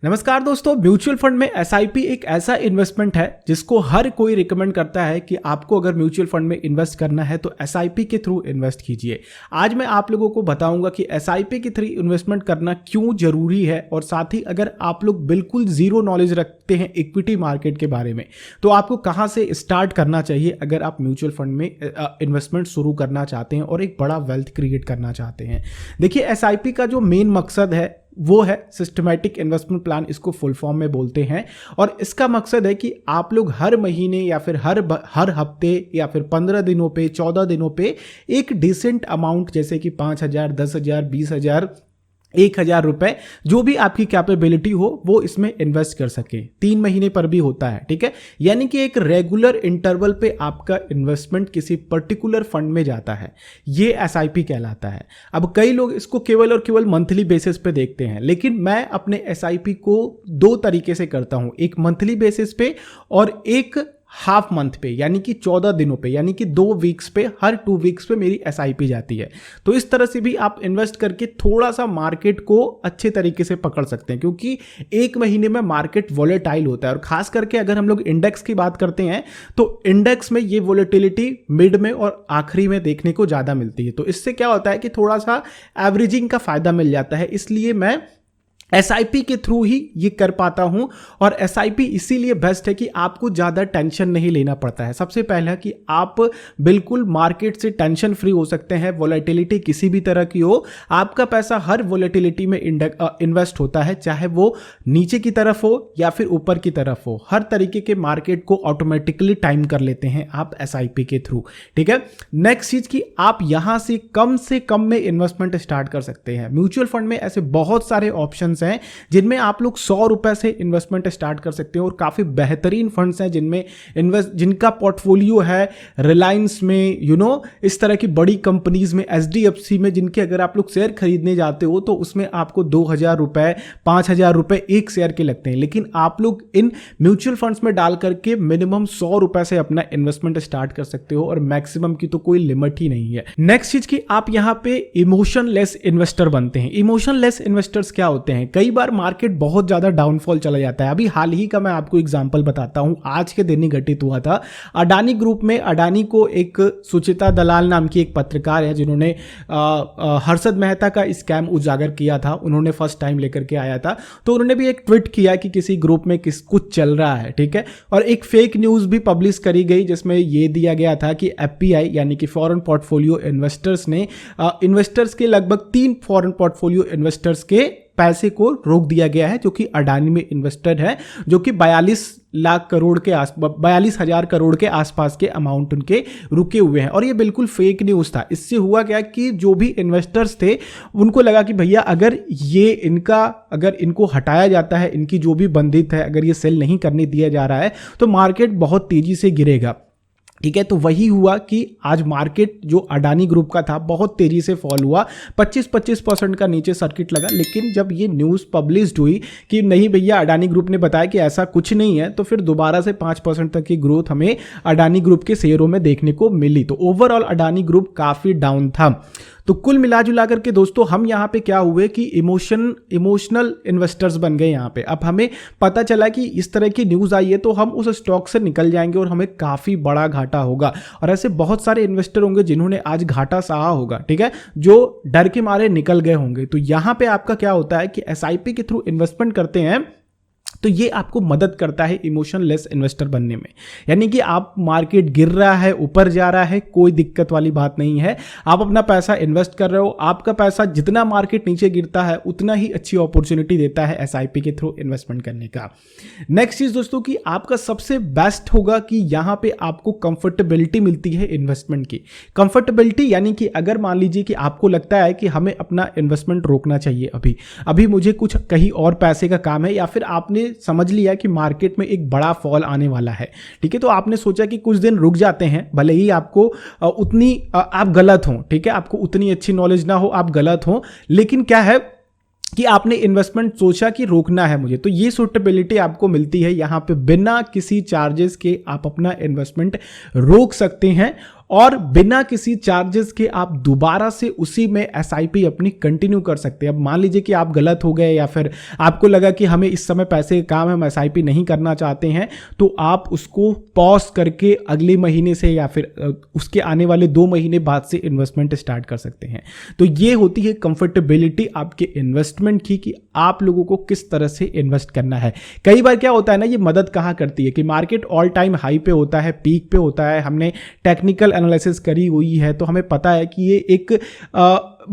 नमस्कार दोस्तों, mutual fund में एसआईपी एक ऐसा इन्वेस्टमेंट है जिसको हर कोई रिकमेंड करता है कि आपको अगर म्यूचुअल फंड में इन्वेस्ट करना है तो एसआईपी के थ्रू इन्वेस्ट कीजिए। आज मैं आप लोगों को बताऊंगा कि एसआईपी के थ्रू इन्वेस्टमेंट करना क्यों जरूरी है, और साथ ही अगर आप लोग बिल्कुल जीरो नॉलेज रखते हैं इक्विटी मार्केट के बारे में तो आपको कहां से स्टार्ट करना चाहिए अगर आप म्यूचुअल फंड में इन्वेस्टमेंट शुरू करना चाहते हैं और एक बड़ा वेल्थ क्रिएट करना चाहते हैं। देखिए, एसआईपी का जो मेन मकसद है वो है सिस्टमैटिक इन्वेस्टमेंट प्लान, इसको फुल फॉर्म में बोलते हैं। और इसका मकसद है कि आप लोग हर महीने या फिर हर हफ्ते या फिर 15 दिनों पे 14 दिनों पे एक डिसेंट अमाउंट जैसे कि 5,000, 10,000, 20,000, 1,000 रुपए, जो भी आपकी कैपेबिलिटी हो वो इसमें इन्वेस्ट कर सके। 3 महीने पर भी होता है, ठीक है। यानी कि एक रेगुलर इंटरवल पे आपका इन्वेस्टमेंट किसी पर्टिकुलर फंड में जाता है, ये एसआईपी कहलाता है। अब कई लोग इसको केवल और केवल मंथली बेसिस पे देखते हैं, लेकिन मैं अपने एसआईपी को 2 तरीके से करता हूं, एक मंथली बेसिस पे और एक हाफ मंथ पे, यानी कि 14 दिनों पे, यानी कि 2 वीक्स पे, हर 2 वीक्स पे मेरी एसआईपी जाती है। तो इस तरह से भी आप इन्वेस्ट करके थोड़ा सा मार्केट को अच्छे तरीके से पकड़ सकते हैं, क्योंकि एक महीने में मार्केट वॉलेटाइल होता है। और खास करके अगर हम लोग इंडेक्स की बात करते हैं तो इंडेक्स में ये वॉलेटिलिटी मिड में और आखिरी में देखने को ज्यादा मिलती है। तो इससे क्या होता है कि थोड़ा सा एवरेजिंग का फायदा मिल जाता है, इसलिए मैं एसआईपी के थ्रू ही ये कर पाता हूं। और एसआईपी इसीलिए बेस्ट है कि आपको ज़्यादा टेंशन नहीं लेना पड़ता है। सबसे पहला कि आप बिल्कुल मार्केट से टेंशन फ्री हो सकते हैं, वॉलेटिलिटी किसी भी तरह की हो, आपका पैसा हर वॉलेटिलिटी में इन्वेस्ट होता है, चाहे वो नीचे की तरफ हो या फिर ऊपर की तरफ हो। हर तरीके के मार्केट को ऑटोमेटिकली टाइम कर लेते हैं आप एसआईपी के थ्रू, ठीक है। नेक्स्ट चीज कि आप यहां से कम में इन्वेस्टमेंट स्टार्ट कर सकते हैं। म्यूचुअल फंड में ऐसे बहुत सारे ऑप्शन हैं जिनमें आप लोग 100 रुपए से इन्वेस्टमेंट स्टार्ट कर सकते हैं, और काफी बेहतरीन फंड्स हैं जिनका पोर्टफोलियो है रिलायंस में, इस तरह की बड़ी कंपनीज में, एचडीएफसी में, जिनके अगर आप लोग शेयर खरीदने जाते हो तो उसमें आपको 2,000 रुपए, 5,000 रुपए एक शेयर के लगते हैं। लेकिन आप लोग इन म्यूचुअल फंड्स में डाल करके मिनिमम 100 रुपए से अपना इन्वेस्टमेंट स्टार्ट कर सकते हो, और मैक्सिमम की तो कोई लिमिट ही नहीं है। नेक्स्ट चीज कि आप यहां पे इमोशनलेस इन्वेस्टर बनते हैं। इमोशनलेस इन्वेस्टर्स क्या होते हैं? कई बार मार्केट बहुत ज्यादा डाउनफॉल चला जाता है। अभी हाल ही का मैं आपको एग्जांपल बताता हूं, आज के दिन ही घटित हुआ था। अडानी ग्रुप में अडानी को एक सुचिता दलाल नाम की एक पत्रकार है जिन्होंने हर्षद मेहता का स्कैम उजागर किया था, उन्होंने फर्स्ट टाइम लेकर के आया था। तो उन्होंने भी एक ट्वीट किया कि किसी ग्रुप में कुछ चल रहा है, ठीक है। और एक फेक न्यूज भी पब्लिश करी गई जिसमें यह दिया गया था कि एफपीआई यानी कि फॉरेन पोर्टफोलियो इन्वेस्टर्स ने इन्वेस्टर्स के लगभग 3 फॉरेन पोर्टफोलियो इन्वेस्टर्स के पैसे को रोक दिया गया है, जो कि अडानी में इन्वेस्टेड है, जो कि 42,000 करोड़ के आसपास के अमाउंट उनके रुके हुए हैं। और ये बिल्कुल फेक न्यूज था। इससे हुआ क्या कि जो भी इन्वेस्टर्स थे उनको लगा कि भैया अगर इनको हटाया जाता है, इनकी जो भी बंधित है, अगर ये सेल नहीं करने दिया जा रहा है तो मार्केट बहुत तेजी से गिरेगा, ठीक है। तो वही हुआ कि आज मार्केट जो अडानी ग्रुप का था बहुत तेजी से फॉल हुआ, 25% का नीचे सर्किट लगा। लेकिन जब ये न्यूज़ पब्लिश्ड हुई कि नहीं भैया अडानी ग्रुप ने बताया कि ऐसा कुछ नहीं है, तो फिर दोबारा से 5% तक की ग्रोथ हमें अडानी ग्रुप के शेयरों में देखने को मिली। तो ओवरऑल अडानी ग्रुप काफ़ी डाउन था। तो कुल मिला करके दोस्तों हम यहाँ पे क्या हुए कि इमोशनल इन्वेस्टर्स बन गए यहाँ पे। अब हमें पता चला कि इस तरह की न्यूज़ आई है तो हम उस स्टॉक से निकल जाएंगे और हमें काफ़ी बड़ा घाटा होगा। और ऐसे बहुत सारे इन्वेस्टर होंगे जिन्होंने आज घाटा सहा होगा, ठीक है, जो डर के मारे निकल गए होंगे। तो यहाँ पे आपका क्या होता है कि एसआईपी के थ्रू इन्वेस्टमेंट करते हैं तो ये आपको मदद करता है इमोशनलेस इन्वेस्टर बनने में। यानी कि आप मार्केट गिर रहा है, ऊपर जा रहा है, कोई दिक्कत वाली बात नहीं है। आप अपना पैसा इन्वेस्ट कर रहे हो, आपका पैसा जितना मार्केट नीचे गिरता है उतना ही अच्छी अपॉर्चुनिटी देता है एसआईपी के थ्रू इन्वेस्टमेंट करने का। नेक्स्ट चीज दोस्तों कि आपका सबसे बेस्ट होगा कि यहां पे आपको कंफर्टेबिलिटी मिलती है इन्वेस्टमेंट की। कंफर्टेबिलिटी यानी कि अगर मान लीजिए कि आपको लगता है कि हमें अपना इन्वेस्टमेंट रोकना चाहिए, अभी मुझे कुछ कहीं और पैसे का काम है, या फिर आपने समझ लिया कि मार्केट में एक बड़ा फॉल आने वाला है, ठीक है, तो आपने सोचा कि कुछ दिन रुक जाते हैं, भले ही आपको आप गलत हो, ठीक है, आपको उतनी अच्छी नॉलेज ना हो, आप गलत हो, लेकिन क्या है कि आपने इन्वेस्टमेंट सोचा कि रोकना है मुझे, तो ये सूटेबिलिटी आपको मिलती है। यहाँ पे बिना किसी चार्जेस के आप अपना इन्वेस्टमेंट रोक सकते हैं और बिना किसी चार्जेस के आप दोबारा से उसी में एसआईपी अपनी कंटिन्यू कर सकते हैं। अब मान लीजिए कि आप गलत हो गए या फिर आपको लगा कि हमें इस समय पैसे का काम है, हम एसआईपी नहीं करना चाहते हैं, तो आप उसको पॉज करके अगले महीने से या फिर उसके आने वाले 2 महीने बाद से इन्वेस्टमेंट स्टार्ट कर सकते हैं। तो ये होती है कंफर्टेबिलिटी आपके इन्वेस्टमेंट की कि आप लोगों को किस तरह से इन्वेस्ट करना है। कई बार क्या होता है ना, ये मदद कहां करती है कि मार्केट ऑल टाइम हाई पे होता है, पीक पे होता है, हमने टेक्निकल एनालिसिस करी हुई है तो हमें पता है कि ये एक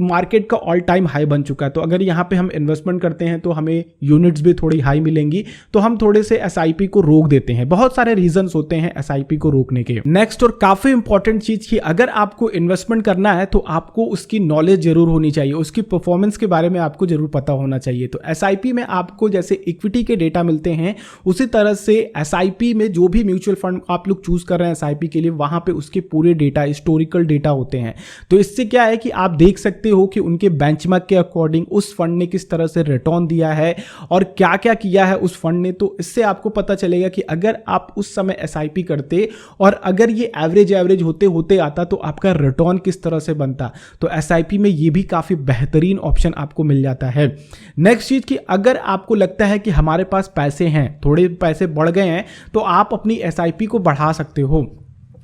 मार्केट का ऑल टाइम हाई बन चुका है। तो अगर यहाँ पे हम इन्वेस्टमेंट करते हैं तो हमें यूनिट्स भी थोड़ी हाई मिलेंगी, तो हम थोड़े से एसआईपी को रोक देते हैं। बहुत सारे रीजंस होते हैं एसआईपी को रोकने के। नेक्स्ट और काफी इंपॉर्टेंट चीज की, अगर आपको इन्वेस्टमेंट करना है तो आपको उसकी नॉलेज जरूर होनी चाहिए, उसकी परफॉर्मेंस के बारे में आपको जरूर पता होना चाहिए। तो एसआईपी में आपको जैसे इक्विटी के डेटा मिलते हैं, उसी तरह से एसआईपी में जो भी म्यूचुअल फंड आप लोग चूज कर रहे हैं एसआईपी के लिए, वहां पे उसके पूरे डेटा, हिस्टोरिकल डेटा होते हैं। तो इससे क्या है कि आप देख सकते हो कि उनके बेंचमार्क के अकॉर्डिंग उस फंड ने किस तरह से रिटर्न दिया है और क्या क्या किया है उस फंड ने। तो इससे आपको पता चलेगा कि अगर आप उस समय एसआईपी करते और अगर ये एवरेज होते होते आता तो आपका रिटर्न किस तरह से बनता। तो एसआईपी में ये भी काफी बेहतरीन ऑप्शन आपको मिल जाता है। नेक्स्ट चीज कि अगर आपको लगता है कि हमारे पास पैसे हैं, थोड़े पैसे बढ़ गए हैं, तो आप अपनी एसआईपी को बढ़ा सकते हो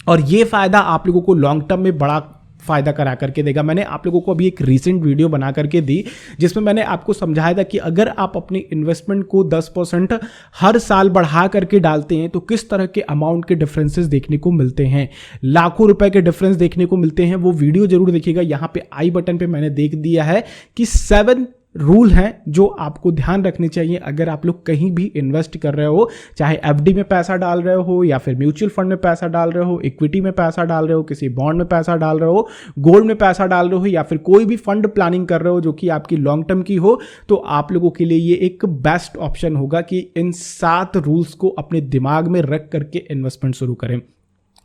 और ये फायदा आप लोगों को लॉन्ग टर्म में बड़ा फायदा करा करके देगा। मैंने आप लोगों को अभी एक रीसेंट वीडियो बना करके दी जिसमें मैंने आपको समझाया था कि अगर आप अपनी इन्वेस्टमेंट को 10% हर साल बढ़ा करके डालते हैं तो किस तरह के अमाउंट के डिफरेंसेस देखने को मिलते हैं, लाखों रुपए के डिफरेंस देखने को मिलते हैं। वो वीडियो जरूर देखिएगा, यहाँ पे आई बटन पे मैंने देख दिया है कि 7 रूल हैं जो आपको ध्यान रखने चाहिए अगर आप लोग कहीं भी इन्वेस्ट कर रहे हो, चाहे एफडी में पैसा डाल रहे हो या फिर म्यूचुअल फंड में पैसा डाल रहे हो, इक्विटी में पैसा डाल रहे हो, किसी बॉन्ड में पैसा डाल रहे हो, गोल्ड में पैसा डाल रहे हो या फिर कोई भी फंड प्लानिंग कर रहे हो जो कि आपकी लॉन्ग टर्म की हो। तो आप लोगों के लिए ये एक बेस्ट ऑप्शन होगा कि इन 7 रूल्स को अपने दिमाग में रख करके इन्वेस्टमेंट शुरू करें।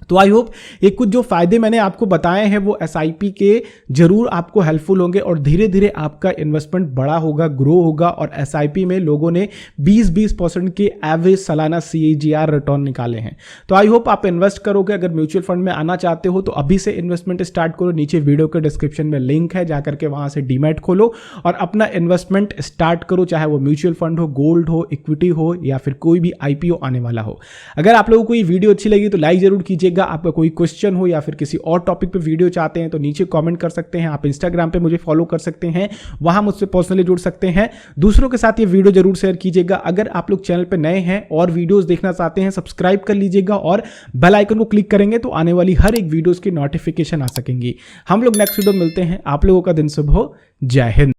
तो आई होप ये कुछ जो फायदे मैंने आपको बताए हैं वो एसआईपी के जरूर आपको हेल्पफुल होंगे और धीरे धीरे आपका इन्वेस्टमेंट बड़ा होगा, ग्रो होगा। और एसआईपी में लोगों ने 20% के एवरेज सालाना CAGR रिटर्न निकाले हैं। तो आई होप आप इन्वेस्ट करोगे। अगर म्यूचुअल फंड में आना चाहते हो तो अभी से इन्वेस्टमेंट स्टार्ट करो। नीचे वीडियो के डिस्क्रिप्शन में लिंक है, जाकर के वहां से डीमैट खोलो और अपना इन्वेस्टमेंट स्टार्ट करो, चाहे वो म्यूचुअल फंड हो, गोल्ड हो, इक्विटी हो या फिर कोई भी IPO आने वाला हो। अगर आप लोगों को ये वीडियो अच्छी लगी तो लाइक जरूर कीजिए। आपका कोई क्वेश्चन हो या फिर किसी और टॉपिक पे वीडियो चाहते हैं तो नीचे कमेंट कर सकते हैं। आप इंस्टाग्राम पे मुझे फॉलो कर सकते हैं, वहां मुझसे पर्सनली जुड़ सकते हैं। दूसरों के साथ ये वीडियो जरूर शेयर कीजिएगा। अगर आप लोग चैनल पे नए हैं और वीडियोस देखना चाहते हैं, सब्सक्राइब कर लीजिएगा और बेल आइकन को क्लिक करेंगे तो आने वाली हर एक वीडियोस की नोटिफिकेशन आ सकेंगी। हम लोग नेक्स्ट वीडियो मिलते हैं। आप लोगों का दिन शुभ हो। जय हिंद।